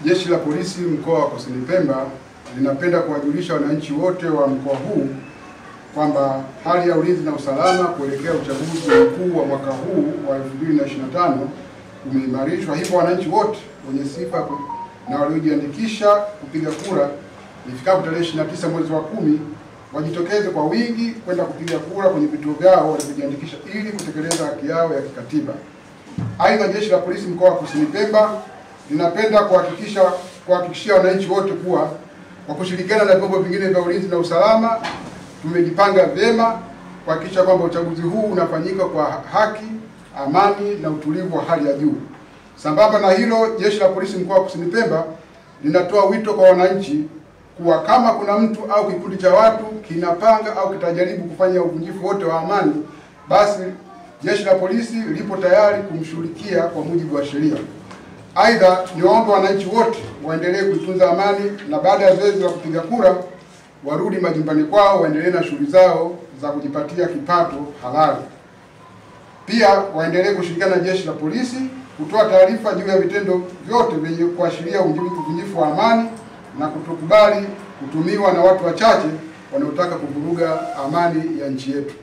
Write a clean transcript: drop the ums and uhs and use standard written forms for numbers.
Jeshi la Polisi mkoa wa Kusini Pemba linapenda kuwajulisha wananchi wote wa mkoa huu kwamba hali ya ulinzi na usalama kuelekea uchaguzi mkuu wa mwaka huu wa 2025 umeimarishwa. Hivyo wananchi wote wenye sifa na waliojiandikisha kupiga kura ifikapo tarehe 29 mwezi wa 10 wajitokeze kwa wingi kwenda kupiga kura kwenye vituo vyao walivyojiandikisha ili kutekeleza haki yao ya kikatiba. Aidha, Jeshi la Polisi mkoa wa Kusini Pemba linapenda kuhakikishia wananchi wote kuwa kwa kushirikiana na vyombo vingine vya ulinzi na usalama tumejipanga vyema kuhakikisha kwamba uchaguzi huu unafanyika kwa haki, amani na utulivu wa hali ya juu. Sambamba na hilo, Jeshi la Polisi mkoa wa Kusini Pemba linatoa wito kwa wananchi kuwa kama kuna mtu au kikundi cha watu kinapanga au kitajaribu kufanya uvunjifu wote wa amani, basi Jeshi la Polisi lipo tayari kumshughulikia kwa mujibu wa sheria. Aidha, niwaombe wananchi wote waendelee kuitunza amani na baada ya zoezi la kupiga kura warudi majumbani kwao waendelee na shughuli zao za kujipatia kipato halali. Pia waendelee kushirikiana na Jeshi la Polisi kutoa taarifa juu ya vitendo vyote vyenye kuashiria uvunjifu wa amani na kutokubali kutumiwa na watu wachache wanaotaka kuvuruga amani ya nchi yetu.